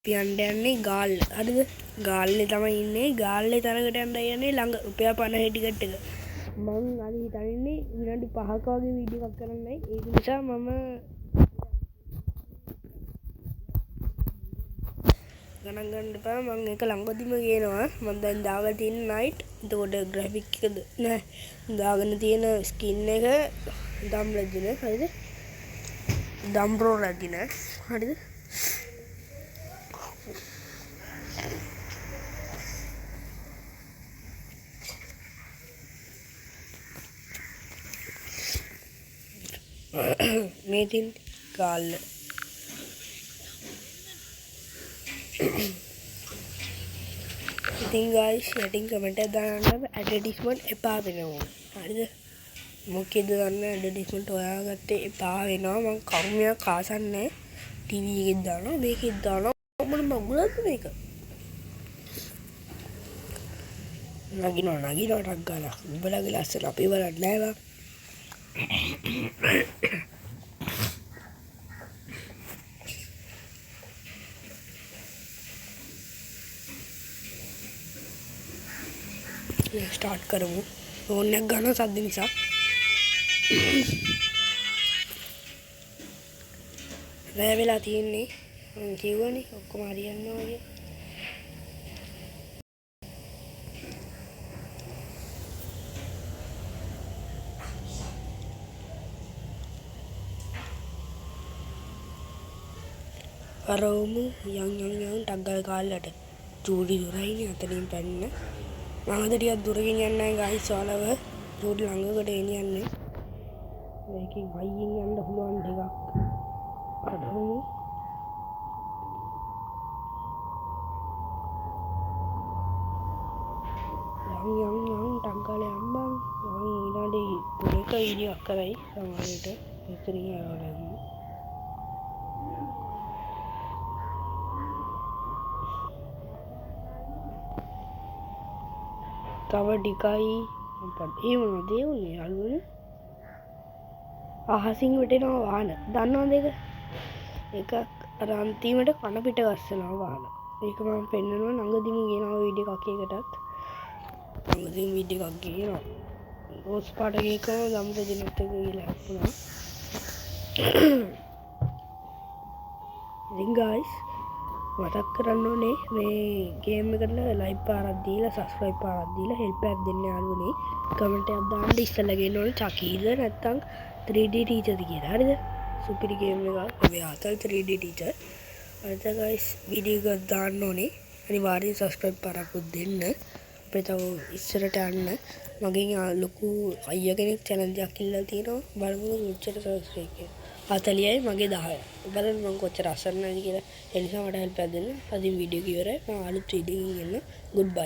අපි යන්නේ ගාල්ල. හරිද? ගාල්ලේ තමයි ඉන්නේ. ගාල්ලේ තරකට යන්න යන්නේ ළඟ රුපියල් 50 ටිකට් එක. මම අද හිතන්නේ විනාඩි 5ක වගේ වීඩියෝ එකක් කරන්නයි. ඒක නිසා මම ගණන් ගන්න එපා. මම ඒක ළඟදිම ගේනවා. මම දැන් දාගෙන තියෙන නයිට්. එතකොට ග්‍රැෆික් එකද නෑ. දාගෙන තියෙන ස්කින් එක දම් රැජින. හරිද? දම්රෝ රැජින. හරිද? මේ තින් ගාල්ල ඉතින් guys යටින් කමෙන්ට් එකක් දාන්න ඇඩ්වර්ටයිස්මන්ට් එපා වෙනවා. හරිද? මොකේද ගන්න ඇඩ්වර්ටයිස්මන්ට් හොයාගත්තේ එපා වෙනවා. මම කර්මයක් ආසන්නේ ටීවී එකෙන් දානවා මේකෙන් දානවා මොන මගුලක්ද මේක? නගිනවා ටක් ගාලා. උඹලගේ ලස්සන අපි බලන්නේ නැහැ බං. स्टार्ट करूँ फोन ने गाना साथ दिन सा वह वेला थी नहीं ठीक हो नहीं कुमारी अन्ना हो गया අරවමු යන් ටග්ගල් කාලට චූඩි දුරයිනේ අතනින් පැන්න මම අද ටිකක් දුරකින් යන්නයි ගයිස් ඔයාලව චූඩි ළඟකට එනියන්නේ මේකෙන් වයියෙන් යන්න පුළුවන් ටිකක් අරවමු යන් ටග්ගල යම්බන් මම විනාඩි 3ක වීඩියෝ කරයි සමහරවිට ඉතින් යවලා තව ටිකයි අපිට ඒ මොනවද ඒ උනේ යාළුවනේ අහසින් වැටෙනවා වාහන දන්නවද ඒක අර අන්තිමට කන පිට ගස්සනවා වාහන ඒක මම පෙන්නනවා ළඟදිම ගේනවා වීඩියෝ එකක් එකටත් ළඟදිම වීඩියෝ එකක් ගේනවා රෝස් පාට ගේකම ගම්ද දිනත් එක ගිහලා හපුණා ඉතින් guys මතක් කරන්න ඕනේ මේ ගේම් එකට ලයික් පාරක් දීලා සබ්ස්ක්‍රයිබ් පාරක් දීලා හෙල්ප් එකක් දෙන්න යාළුවනේ කමෙන්ට් එකක් දාන්න ඉස්සෙල්ලා ගේන්න ඕනේ චකීද නැත්නම් 3D ටීචර්ද කියලා හරිද සුපිරි ගේම් එකක් ඔබේ ආතල් 3D ටීචර් හරිද guys වීඩියෝ එකක් දාන්න ඕනේ අනිවාර්යයෙන් සබ්ස්ක්‍රයිබ් පාරකුත් දෙන්න අපේ තව ඉස්සරට යන්න මගෙන් ලොකු අයියා කෙනෙක් channel එකක් ඉල්ලලා තියෙනවා බලමු කොච්චර සබ්ස්ක්‍රයිබ් කියලා 40යි මගේ 10යි. බලන්න මම කොච්චර අසරණයිද කියලා. ඒ නිසා මට හෙල්ප් එකක් දෙන්න. අදින් වීඩියෝ එක ඉවරයි. මම අලුත් වීඩියෝ එකකින් එන්න. goodbye.